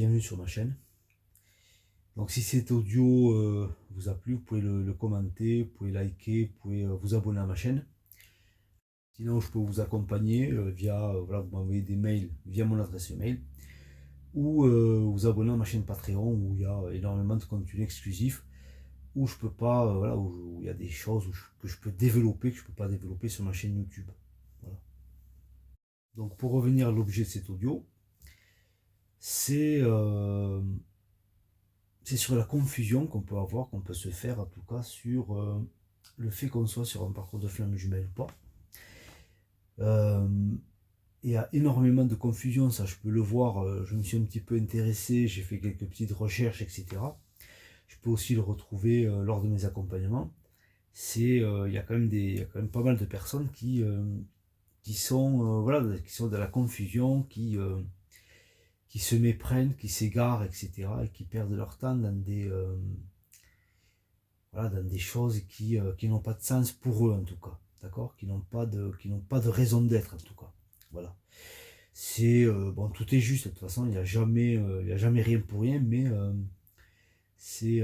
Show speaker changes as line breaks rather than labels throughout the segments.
bienvenue sur ma chaîne. Donc si cet audio vous a plu, vous pouvez le commenter, vous pouvez liker, vous pouvez vous abonner à ma chaîne. Sinon, je peux vous accompagner via, voilà, vous m'envoyez des mails via mon adresse mail ou vous abonner à ma chaîne Patreon où il y a énormément de contenu exclusif où je peux pas, voilà, où il y a des choses que je peux développer, que je peux pas développer sur ma chaîne YouTube. Voilà. Donc pour revenir à l'objet de cet audio, c'est sur la confusion qu'on peut avoir, qu'on peut se faire en tout cas sur le fait qu'on soit sur un parcours de flamme jumelle ou pas. Il y a énormément de confusion, ça je peux le voir, je me suis un petit peu intéressé, j'ai fait quelques petites recherches, etc. Je peux aussi le retrouver lors de mes accompagnements. Il y a quand même pas mal de personnes qui sont, voilà, qui sont dans la confusion, qui se méprennent, qui s'égarent, etc. et qui perdent leur temps voilà, dans des choses qui n'ont pas de sens pour eux en tout cas, d'accord, qui n'ont pas de raison d'être en tout cas. Voilà. C'est bon, tout est juste de toute façon, il y a jamais rien pour rien, mais c'est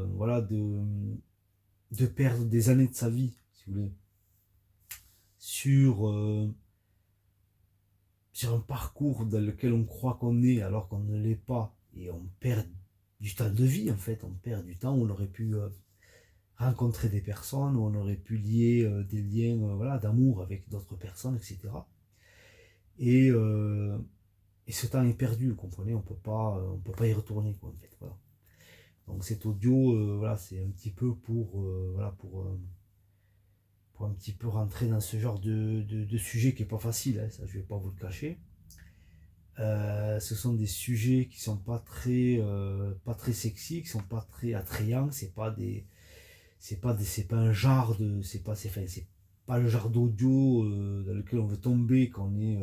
voilà, de perdre des années de sa vie, si vous voulez, sur un parcours dans lequel on croit qu'on est alors qu'on ne l'est pas, et on perd du temps de vie en fait, on perd du temps où on aurait pu rencontrer des personnes, où on aurait pu lier des liens voilà, d'amour avec d'autres personnes, etc. Et, euh, et ce temps est perdu, vous comprenez, on peut pas y retourner, quoi, en fait. Voilà. Donc cet audio, voilà, c'est un petit peu voilà, pour un petit peu rentrer dans ce genre de sujet qui est pas facile, hein, ça je vais pas vous le cacher. Ce sont des sujets qui sont pas très sexy, qui sont pas très attrayants, c'est pas un genre de, c'est pas le genre d'audio dans lequel on veut tomber quand on est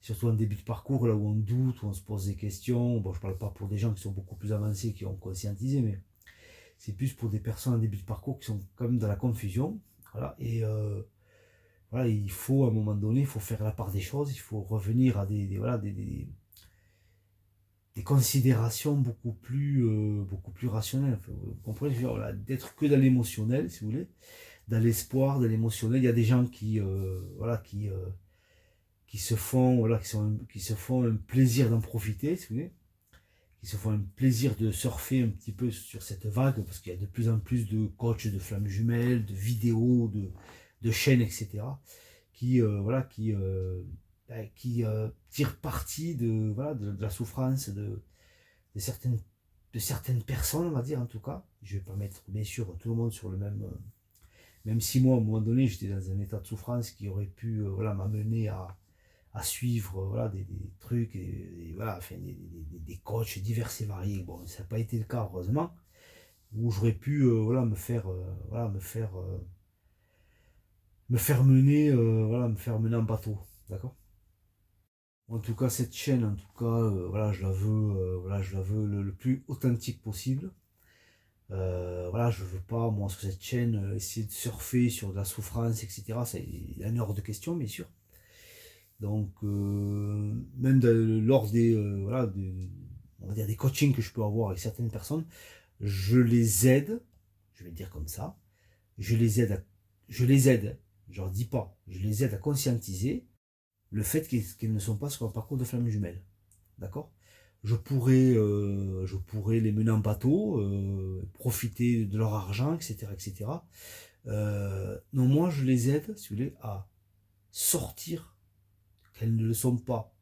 surtout en début de parcours, là où on doute, où on se pose des questions. Bon, je parle pas pour des gens qui sont beaucoup plus avancés, qui ont conscientisé, mais c'est plus pour des personnes en début de parcours qui sont quand même dans la confusion. Voilà, et voilà, il faut à un moment donné, il faut faire la part des choses, il faut revenir à voilà, des considérations beaucoup plus rationnelles. Vous comprenez, voilà, d'être que dans l'émotionnel, si vous voulez, dans l'espoir, dans l'émotionnel. Il y a des gens voilà, qui se font, voilà, qui se font un plaisir d'en profiter, si vous voulez, qui se font un plaisir de surfer un petit peu sur cette vague, parce qu'il y a de plus en plus de coachs de flammes jumelles, de vidéos, de chaînes, etc., voilà, tirent parti voilà, de la souffrance de certaines personnes, on va dire en tout cas. Je ne vais pas mettre bien sûr tout le monde sur le même si moi à un moment donné j'étais dans un état de souffrance qui aurait pu voilà, m'amener à suivre voilà, des trucs, voilà, enfin, des coachs divers et variés. Bon, ça n'a pas été le cas heureusement, où j'aurais pu voilà, voilà, me faire mener en bateau, d'accord. En tout cas, cette chaîne, en tout cas, voilà, voilà, je la veux le plus authentique possible. Voilà, je veux pas, moi, sur cette chaîne, essayer de surfer sur de la souffrance, etc. Il y a une hors de question, bien sûr. Donc, même lors des, voilà, on va dire des coachings que je peux avoir avec certaines personnes, je les aide, je vais le dire comme ça, je les aide, je leur dis pas, je les aide à conscientiser le fait qu'ils ne sont pas sur un parcours de flamme jumelle. D'accord. Je pourrais les mener en bateau, profiter de leur argent, etc. etc. Non, moi je les aide, si vous voulez, à sortir, qu'elles ne le sont pas,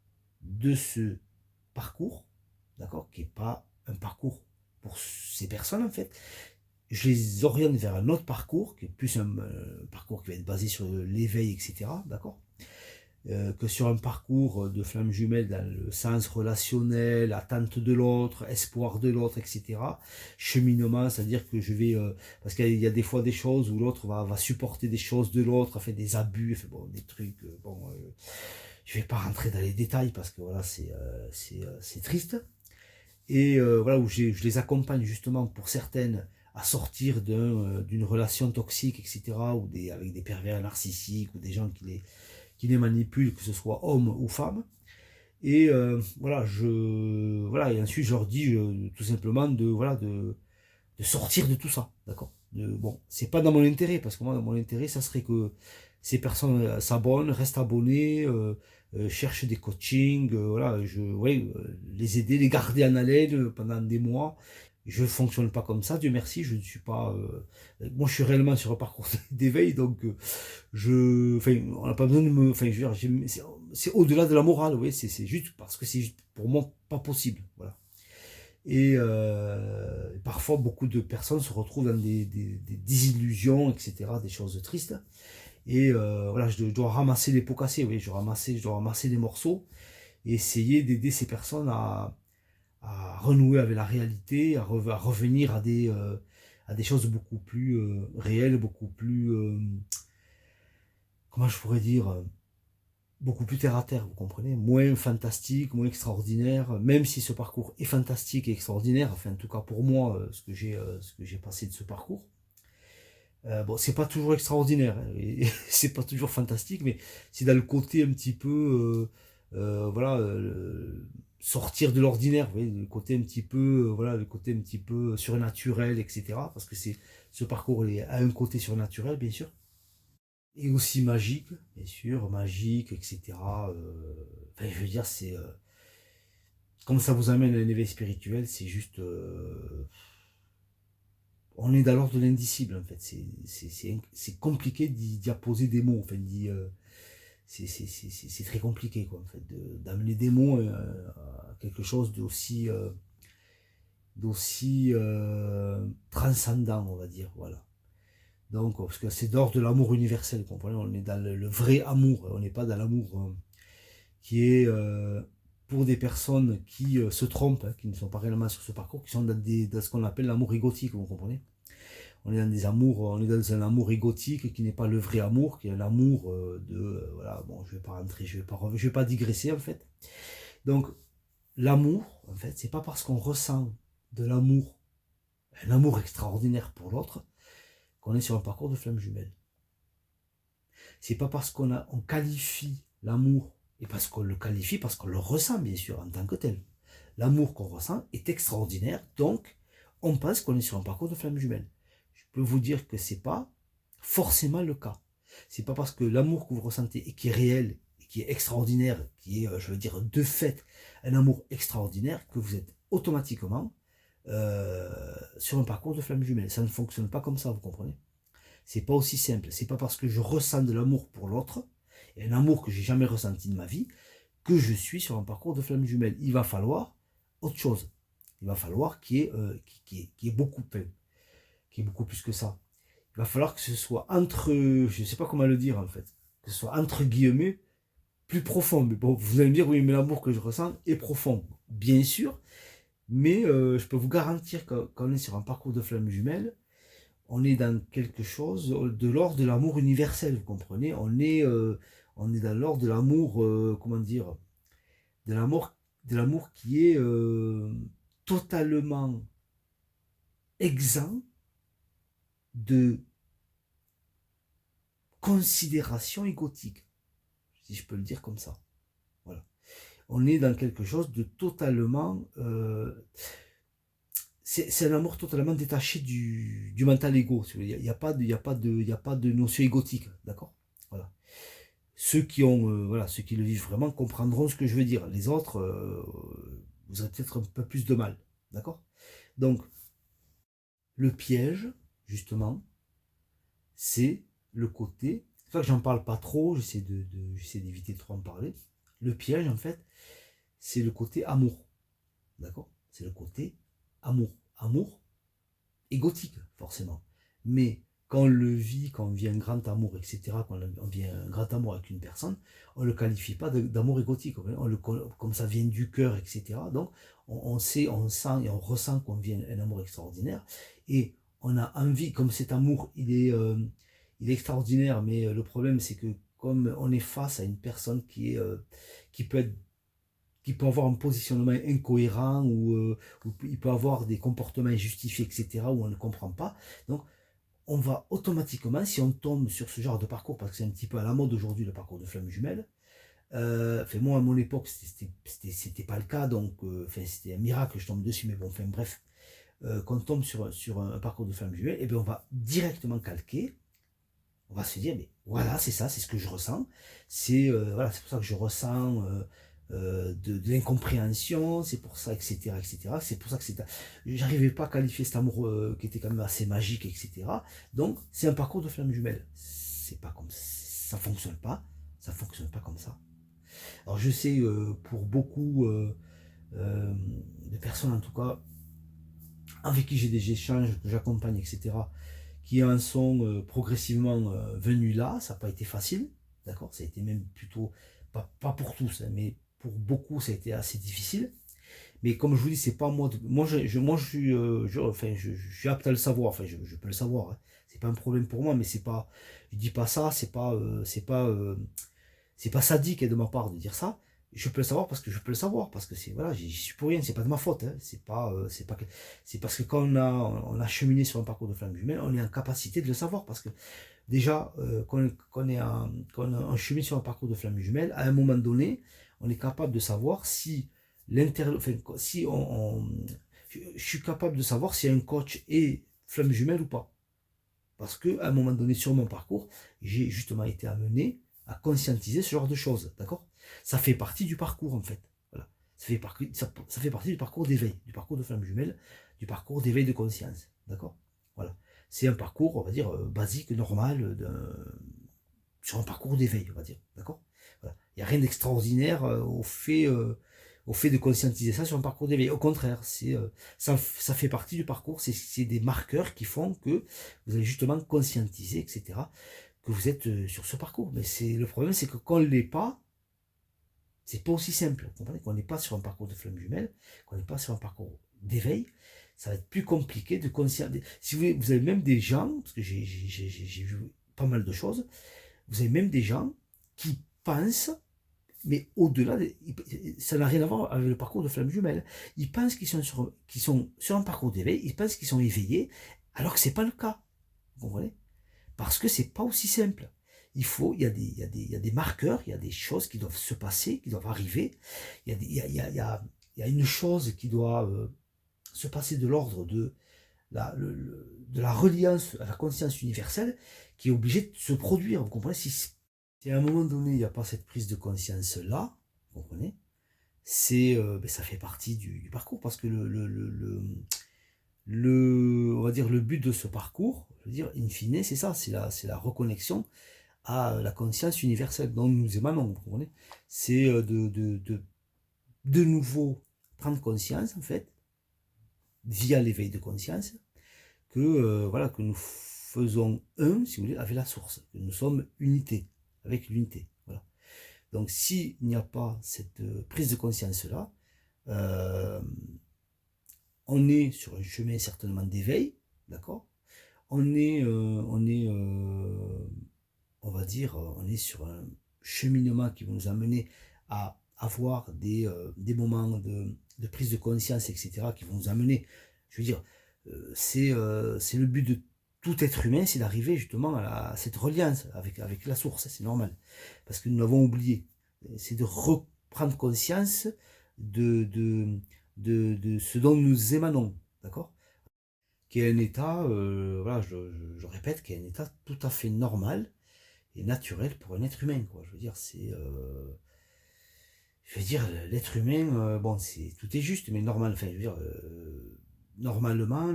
de ce parcours, d'accord, qui n'est pas un parcours pour ces personnes en fait. Je les oriente vers un autre parcours, qui est plus un parcours qui va être basé sur l'éveil, etc. D'accord, que sur un parcours de flamme jumelle dans le sens relationnel, attente de l'autre, espoir de l'autre, etc. Cheminement, c'est-à-dire que je vais... parce qu'il y a des fois des choses où l'autre va supporter des choses de l'autre, fait des abus, fait, bon, des trucs... bon, je vais pas rentrer dans les détails parce que voilà, c'est triste. Et voilà, où je les accompagne justement pour certaines à sortir d'une relation toxique, etc. Ou avec des pervers narcissiques ou des gens qui les manipulent, que ce soit homme ou femme. Et voilà, voilà, et ensuite je leur dis tout simplement de sortir de tout ça, d'accord. Bon, c'est pas dans mon intérêt, parce que moi, dans mon intérêt, ça serait que ces personnes s'abonnent, restent abonnés, cherchent des coachings, voilà, ouais, les aider, les garder en haleine pendant des mois. Je fonctionne pas comme ça, Dieu merci, je ne suis pas. Moi, je suis réellement sur un parcours d'éveil, donc enfin, on n'a pas besoin de me. Enfin, je veux dire, c'est au-delà de la morale, oui, c'est juste parce que c'est pour moi pas possible, voilà. Et parfois, beaucoup de personnes se retrouvent dans des désillusions, etc., des choses tristes. Et voilà, je dois ramasser les pots cassés, oui, je dois ramasser les morceaux et essayer d'aider ces personnes à renouer avec la réalité, à revenir à des choses beaucoup plus réelles, beaucoup plus, comment je pourrais dire, beaucoup plus terre à terre, vous comprenez, moins fantastique, moins extraordinaire, même si ce parcours est fantastique et extraordinaire, enfin en tout cas pour moi, ce que j'ai passé de ce parcours. Bon, c'est pas toujours extraordinaire, hein, et c'est pas toujours fantastique, mais c'est dans le côté un petit peu, voilà, sortir de l'ordinaire, vous voyez, le côté un petit peu, voilà, le côté un petit peu surnaturel, etc. Parce que ce parcours a un côté surnaturel, bien sûr, et aussi magique, bien sûr, magique, etc. Enfin, je veux dire, comme ça vous amène à un éveil spirituel, c'est juste, on est dans l'ordre de l'indicible en fait. C'est compliqué d'y apposer des mots. Enfin, c'est très compliqué quoi en fait d'amener des mots à quelque chose d'aussi transcendant, on va dire. Voilà. Donc, parce que c'est d'ordre de l'amour universel, vous comprenez, on est dans le vrai amour, on n'est pas dans l'amour qui est pour des personnes qui se trompent, hein, qui ne sont pas réellement sur ce parcours, qui sont dans ce qu'on appelle l'amour égotique, vous comprenez. On est dans des amours, on est dans un amour égotique qui n'est pas le vrai amour, qui est un amour voilà, bon, je vais pas rentrer, je vais pas digresser en fait. Donc, l'amour, en fait, c'est pas parce qu'on ressent de l'amour, un amour extraordinaire pour l'autre, qu'on est sur un parcours de flamme jumelle. C'est pas parce on qualifie l'amour, et parce qu'on le qualifie, parce qu'on le ressent bien sûr en tant que tel. L'amour qu'on ressent est extraordinaire, donc on pense qu'on est sur un parcours de flamme jumelle. Je peux vous dire que c'est pas forcément le cas. C'est pas parce que l'amour que vous ressentez et qui est réel, et qui est extraordinaire, qui est, je veux dire, de fait, un amour extraordinaire, que vous êtes automatiquement sur un parcours de flamme jumelle. Ça ne fonctionne pas comme ça, vous comprenez? C'est pas aussi simple. C'est pas parce que je ressens de l'amour pour l'autre, et un amour que j'ai jamais ressenti de ma vie, que je suis sur un parcours de flamme jumelle. Il va falloir autre chose. Il va falloir qu'il y ait beaucoup, qu'il y ait beaucoup plus que ça. Il va falloir que ce soit entre, je ne sais pas comment le dire en fait, que ce soit entre guillemets plus profond. Mais bon, vous allez me dire, oui, mais l'amour que je ressens est profond. Bien sûr, mais je peux vous garantir qu'on est sur un parcours de flamme jumelle, on est dans quelque chose de l'ordre de l'amour universel, vous comprenez, on est dans l'ordre de l'amour, comment dire, de l'amour qui est totalement exempt de considération égotique, si je peux le dire comme ça. Voilà. On est dans quelque chose de totalement... c'est un amour totalement détaché du mental égo. Il n'y a, pas de, il y a, pas de, il y a pas de notion égotique, d'accord. Voilà. Ceux qui le vivent vraiment comprendront ce que je veux dire. Les autres, vous aurez peut-être un peu plus de mal, d'accord. Donc, le piège, justement, c'est le côté... C'est pour ça que j'en parle pas trop, j'essaie d'éviter de trop en parler. Le piège, en fait, c'est le côté amour, d'accord. C'est le côté amour. Amour égotique, forcément. Mais quand on le vit, quand on vit un grand amour, etc., quand on vit un grand amour avec une personne, on ne le qualifie pas d'amour égotique. Comme ça vient du cœur, etc. Donc, on sait, on sent et on ressent qu'on vit un amour extraordinaire. Et on a envie, comme cet amour, il est extraordinaire, mais le problème, c'est que comme on est face à une personne qui peut être qui peut avoir un positionnement incohérent ou il peut avoir des comportements injustifiés, etc., où on ne comprend pas. Donc, on va automatiquement, si on tombe sur ce genre de parcours, parce que c'est un petit peu à la mode aujourd'hui le parcours de flamme jumelle, Enfin, moi, à mon époque, c'était pas le cas, donc enfin, c'était un miracle que je tombe dessus, mais bon, enfin, bref. Quand on tombe sur un parcours de flamme jumelle, et bien on va directement calquer, on va se dire, mais voilà, c'est ça, c'est ce que je ressens. Voilà, c'est pour ça que je ressens de l'incompréhension, c'est pour ça, etc., etc. C'est pour ça que j'arrivais pas à qualifier cet amour qui était quand même assez magique, etc. Donc, c'est un parcours de flamme jumelle. C'est pas comme ça fonctionne pas comme ça. Alors, je sais, pour beaucoup de personnes, en tout cas, avec qui j'ai des échanges, que j'accompagne, etc., qui en sont progressivement venus là. Ça n'a pas été facile, d'accord. Ça a été même plutôt, pas pour tous, hein, mais pour beaucoup, ça a été assez difficile. Mais comme je vous dis, c'est pas moi. Moi, je suis, enfin, je suis apte à le savoir. Enfin, je peux le savoir, hein. C'est pas un problème pour moi, mais c'est pas, je dis pas ça. C'est pas sadique, hein, de ma part de dire ça. Je peux le savoir parce que je peux le savoir, parce que c'est voilà, j'y suis pour rien, c'est pas de ma faute, hein. C'est parce que quand on a cheminé sur un parcours de flamme jumelle, on est en capacité de le savoir, parce que déjà quand on chemine sur un parcours de flamme jumelle, à un moment donné, on est capable de savoir si enfin, si je suis capable de savoir si un coach est flamme jumelle ou pas, parce que à un moment donné sur mon parcours, j'ai justement été amené à conscientiser ce genre de choses, d'accord. Ça fait partie du parcours, en fait. Voilà. Ça fait partie du parcours d'éveil, du parcours de flamme jumelle, du parcours d'éveil de conscience, d'accord. Voilà. C'est un parcours, on va dire, basique, normal, sur un parcours d'éveil, on va dire, d'accord. Voilà. Il n'y a rien d'extraordinaire au fait de conscientiser ça sur un parcours d'éveil. Au contraire, ça fait partie du parcours, c'est des marqueurs qui font que vous allez justement conscientiser, etc., que vous êtes sur ce parcours. Mais le problème, c'est que quand on ne l'est pas, c'est pas aussi simple. Vous comprenez, qu'on n'est pas sur un parcours de flamme jumelle, qu'on n'est pas sur un parcours d'éveil, ça va être plus compliqué de conscientiser. Si vous voulez, vous avez même des gens, parce que j'ai vu pas mal de choses, vous avez même des gens qui pensent, mais au-delà, ça n'a rien à voir avec le parcours de flamme jumelle. Ils pensent qu'ils sont sur un parcours d'éveil, ils pensent qu'ils sont éveillés, alors que c'est pas le cas. Vous comprenez? Parce que c'est pas aussi simple. Il y a des marqueurs, il y a des choses qui doivent se passer, qui doivent arriver. Il y a une chose qui doit se passer de l'ordre de la reliance à la conscience universelle, qui est obligée de se produire. Vous comprenez? Si à un moment donné, il n'y a pas cette prise de conscience-là, vous comprenez? Ça fait partie du parcours, parce que on va dire, le but de ce parcours, je veux dire, in fine, c'est ça, c'est la reconnexion à la conscience universelle dont nous émanons, vous comprenez? C'est de nouveau prendre conscience, en fait, via l'éveil de conscience, que, voilà, que nous faisons un, si vous voulez, avec la source, que nous sommes unité, avec l'unité. Voilà. Donc, s'il n'y a pas cette prise de conscience-là, on est sur un chemin certainement d'éveil, d'accord. On va dire, on est sur un cheminement qui va nous amener à avoir des moments de prise de conscience, etc., qui vont nous amener, je veux dire, c'est le but de tout être humain, c'est d'arriver justement à cette reliance avec la source, c'est normal, parce que nous l'avons oublié. C'est de reprendre conscience de, de, de ce dont nous émanons, d'accord, qui est un état, voilà, je répète, qui est un état tout à fait normal et naturel pour un être humain, quoi. Je veux dire, l'être humain, bon, tout est juste, mais normal. Enfin, je veux dire, normalement,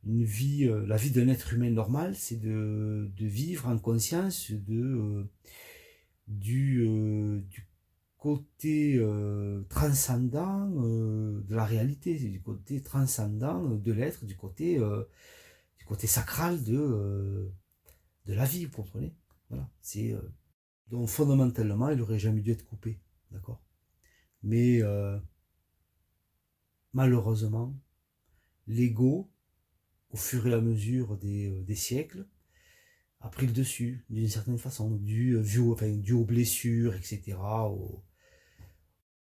la vie d'un être humain normal, c'est de vivre en conscience du côté transcendant de la réalité, du côté transcendant de l'être, du côté sacral de la vie, vous comprenez? Voilà. Donc fondamentalement, il aurait jamais dû être coupé, d'accord? Mais malheureusement, l'ego, au fur et à mesure des siècles, a pris le dessus, d'une certaine façon, dû aux blessures, etc.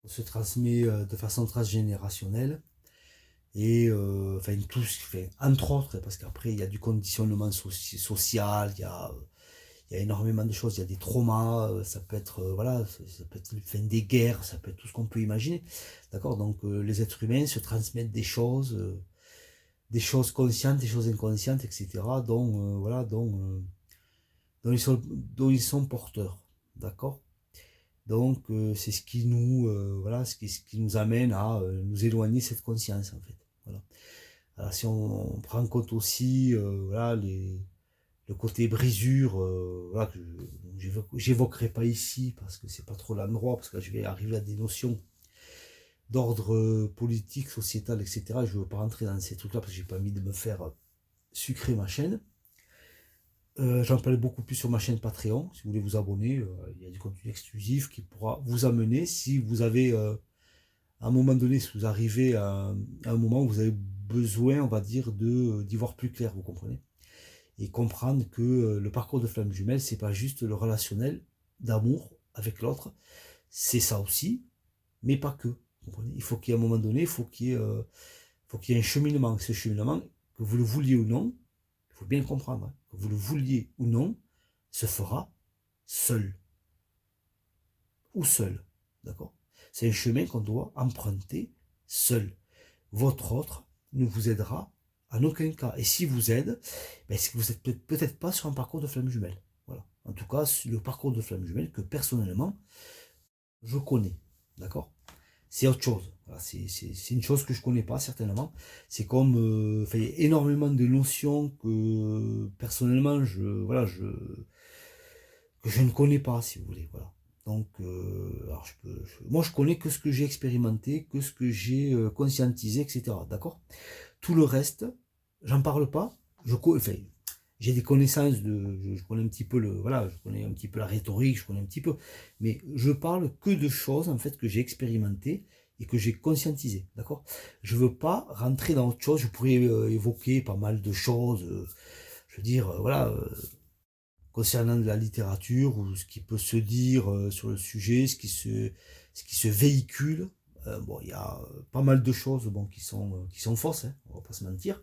On se transmet de façon transgénérationnelle. Et enfin, entre autres, parce qu'après, il y a du conditionnement social, il y a énormément de choses, il y a des traumas, ça peut être, voilà, ça peut être des guerres, ça peut être tout ce qu'on peut imaginer, d'accord. Donc les êtres humains se transmettent des choses conscientes, des choses inconscientes, etc., voilà, dont ils sont porteurs, d'accord. Donc c'est ce qui nous, voilà, ce qui nous amène à nous éloigner de cette conscience, en fait, voilà. Alors si on prend en compte aussi, voilà, le côté brisure, voilà, que j'évoquerai pas ici parce que c'est pas trop l'endroit, parce que là, je vais arriver à des notions d'ordre politique, sociétal, etc. Je veux pas rentrer dans ces trucs-là parce que j'ai pas envie de me faire sucrer ma chaîne. J'en parle beaucoup plus sur ma chaîne Patreon. Si vous voulez vous abonner, il y a du contenu exclusif qui pourra vous amener si vous avez, à un moment donné, si vous arrivez à un moment où vous avez besoin, on va dire, d'y voir plus clair, vous comprenez, et comprendre que le parcours de flamme jumelle, c'est pas juste le relationnel d'amour avec l'autre, c'est ça aussi, mais pas que. Vous comprenez, il faut qu'il y ait un moment donné, faut qu'il y ait un cheminement. Ce cheminement, que vous le vouliez ou non, il faut bien le comprendre, hein, que vous le vouliez ou non, se fera seul. Ou seul. D'accord. C'est un chemin qu'on doit emprunter seul. Votre autre ne vous aidera en aucun cas. Et si vous aide, ben c'est que vous n'êtes peut-être pas sur un parcours de flamme jumelle. Voilà. En tout cas, le parcours de flamme jumelle que personnellement, je connais. D'accord. C'est autre chose. Voilà, c'est une chose que je connais pas, certainement. C'est comme, enfin, il y a énormément de notions que personnellement, que je ne connais pas, si vous voulez. Voilà. Donc, alors moi, je connais que ce que j'ai expérimenté, que ce que j'ai conscientisé, etc. D'accord. Tout le reste, j'en parle pas. Enfin, j'ai des connaissances je connais un petit peu voilà, je connais un petit peu la rhétorique, je connais un petit peu, mais je parle que de choses en fait que j'ai expérimentées et que j'ai conscientisées, d'accord. Je veux pas rentrer dans autre chose. Je pourrais évoquer pas mal de choses, je veux dire, voilà, concernant de la littérature ou ce qui peut se dire sur le sujet, ce qui se véhicule. Bon, il y a pas mal de choses, bon, qui sont fausses, hein, on va pas se mentir.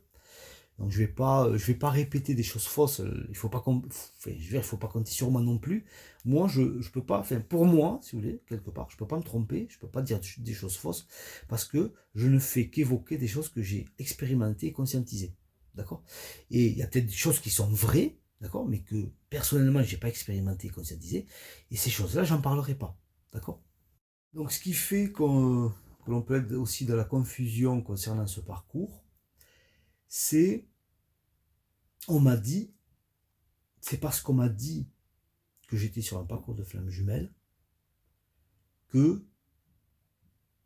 Donc je vais pas répéter des choses fausses. Il faut pas enfin, je veux dire, il faut pas compter sur moi non plus. Moi, je peux pas, enfin, pour moi, si vous voulez, quelque part, je peux pas me tromper, je peux pas dire des choses fausses parce que je ne fais qu'évoquer des choses que j'ai expérimentées et conscientisées. D'accord. Et il y a peut-être des choses qui sont vraies, d'accord, mais que personnellement, j'ai pas expérimenté et conscientisé. Et ces choses-là, j'en parlerai pas. D'accord. Donc, ce qui fait que l'on peut être aussi dans la confusion concernant ce parcours, c'est, on m'a dit, c'est parce qu'on m'a dit que j'étais sur un parcours de flamme jumelle que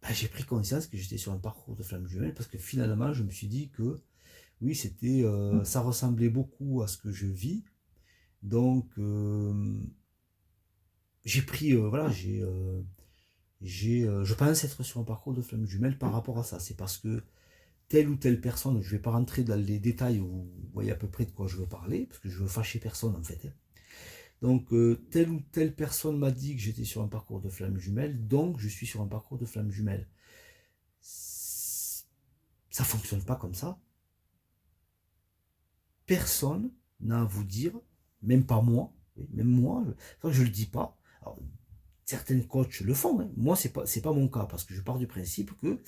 ben, j'ai pris conscience que j'étais sur un parcours de flamme jumelle, parce que finalement, je me suis dit que oui, ça ressemblait beaucoup à ce que je vis. Donc, j'ai pris, voilà, je pense être sur un parcours de flamme jumelle par rapport à ça. C'est parce que telle ou telle personne, je ne vais pas rentrer dans les détails, vous voyez à peu près de quoi je veux parler, parce que je veux fâcher personne en fait, hein. Donc, telle ou telle personne m'a dit que j'étais sur un parcours de flamme jumelle, donc je suis sur un parcours de flamme jumelle. Ça fonctionne pas comme ça. Personne n'a à vous dire, même pas moi, même moi, je le dis pas. Alors, certaines coachs le font, hein. Moi, c'est pas mon cas, parce que je pars du principe que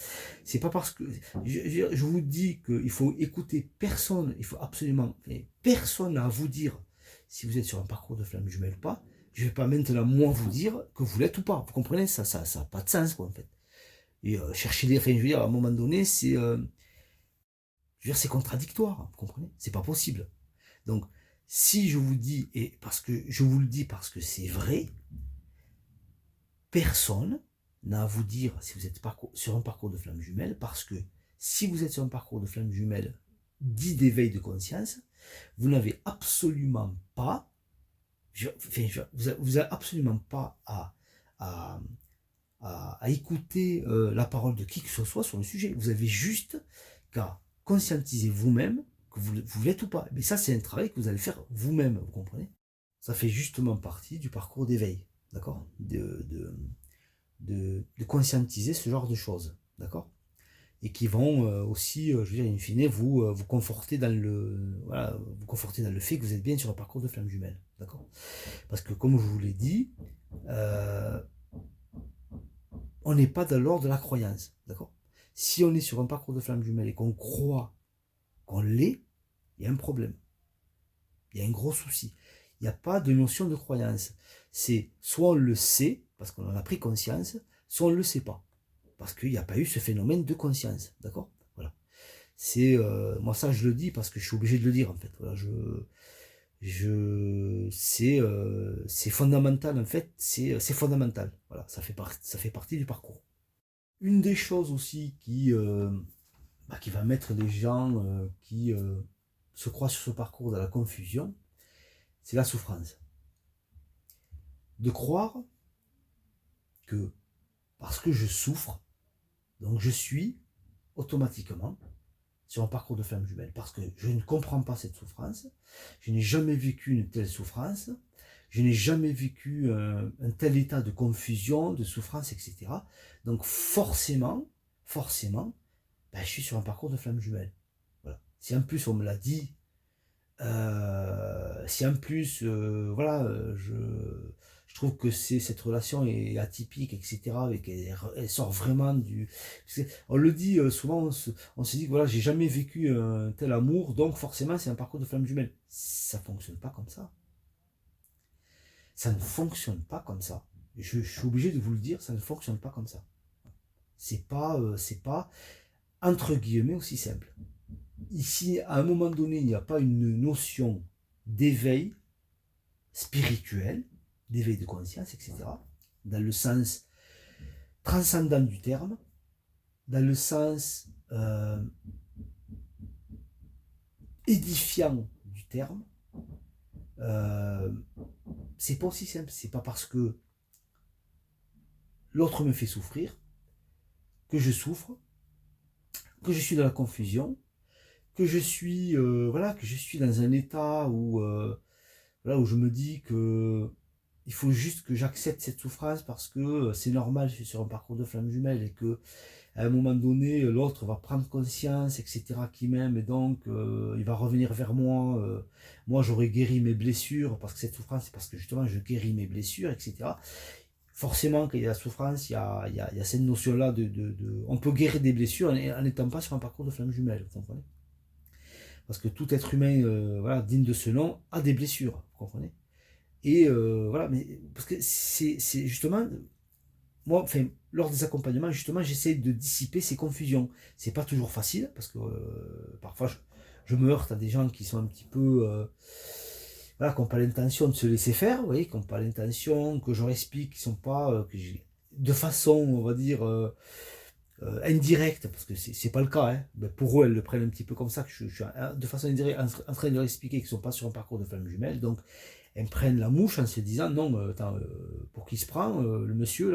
c'est pas parce que je vous dis qu'il faut écouter personne, il faut absolument, personne n'a à vous dire si vous êtes sur un parcours de flamme jumelle ou pas. Je vais pas maintenant moi vous dire que vous l'êtes ou pas. Vous comprenez, ça a pas de sens, quoi, en fait. Et chercher enfin, je veux dire, à un moment donné, je veux dire, c'est contradictoire, vous comprenez, c'est pas possible. Donc, si je vous dis, et parce que je vous le dis parce que c'est vrai, personne n'a à vous dire si vous êtes sur un parcours de flamme jumelle, parce que si vous êtes sur un parcours de flamme jumelle dit d'éveil de conscience, vous n'avez absolument pas, vous avez absolument pas à écouter la parole de qui que ce soit sur le sujet. Vous avez juste qu'à conscientiser vous-même que vous l'êtes ou pas. Mais ça, c'est un travail que vous allez faire vous-même, vous comprenez. Ça fait justement partie du parcours d'éveil, d'accord, de conscientiser ce genre de choses, d'accord. et qui vont aussi, je veux dire, in fine, vous conforter dans le, voilà, vous conforter dans le fait que vous êtes bien sur un parcours de flamme jumelle, d'accord? Parce que comme je vous l'ai dit, euh, on n'est pas dans l'ordre de la croyance, d'accord? Si on est sur un parcours de flamme jumelle et qu'on croit qu'on l'est, il y a un problème. Il y a un gros souci. Il n'y a pas de notion de croyance. C'est soit on le sait, parce qu'on en a pris conscience, soit on ne le sait pas. Parce qu'il n'y a pas eu ce phénomène de conscience. D'accord? Voilà. C'est, moi ça je le dis parce que je suis obligé de le dire en fait. Voilà, c'est fondamental en fait. C'est fondamental. Voilà, ça fait partie du parcours. Une des choses aussi qui va mettre les gens qui se croient sur ce parcours dans la confusion, c'est la souffrance. De croire que parce que je souffre, donc je suis automatiquement sur un parcours de flamme jumelle, parce que je ne comprends pas cette souffrance, je n'ai jamais vécu une telle souffrance, je n'ai jamais vécu un tel état de confusion, de souffrance, etc. Donc forcément, ben, je suis sur un parcours de flamme jumelle. Voilà. Si en plus on me l'a dit, si en plus, voilà, je trouve que cette relation est atypique, etc., et qu'elle sort vraiment du... On le dit souvent, on se dit que voilà, j'ai jamais vécu un tel amour, donc forcément c'est un parcours de flamme jumelle. Ça fonctionne pas comme ça. Ça ne fonctionne pas comme ça. Je suis obligé de vous le dire, ça ne fonctionne pas comme ça. C'est pas entre guillemets aussi simple. Ici, à un moment donné, il n'y a pas une notion d'éveil spirituel, d'éveil de conscience, etc., dans le sens transcendant du terme, dans le sens édifiant du terme. C'est pas aussi simple. C'est pas parce que l'autre me fait souffrir que je souffre, que je suis dans la confusion, que je suis voilà, que je suis dans un état où voilà, où je me dis que il faut juste que j'accepte cette souffrance parce que c'est normal, je suis sur un parcours de flamme jumelle et que à un moment donné l'autre va prendre conscience, etc., qu'il m'aime, et donc il va revenir vers moi, moi j'aurais guéri mes blessures parce que cette souffrance c'est parce que justement je guéris mes blessures, etc. Forcément, quand il y a la souffrance, il y a cette notion-là on peut guérir des blessures en n'étant pas sur un parcours de flamme jumelle, vous comprenez? Parce que tout être humain voilà, digne de ce nom a des blessures, vous comprenez? Et voilà, mais parce que c'est justement, moi, enfin, lors des accompagnements, justement, j'essaie de dissiper ces confusions. C'est pas toujours facile, parce que parfois je me heurte à des gens qui sont un petit peu, voilà, qui n'ont pas l'intention de se laisser faire, vous voyez, qui n'ont pas l'intention que je leur explique, qui sont pas, de façon, on va dire, indirecte, parce que c'est pas le cas, hein. Ben, pour eux, elles le prennent un petit peu comme ça, que je suis de façon indirecte en train de leur expliquer qu'ils sont pas sur un parcours de flamme jumelle, donc elles prennent la mouche en se disant non, attends, pour qui se prend, le monsieur là,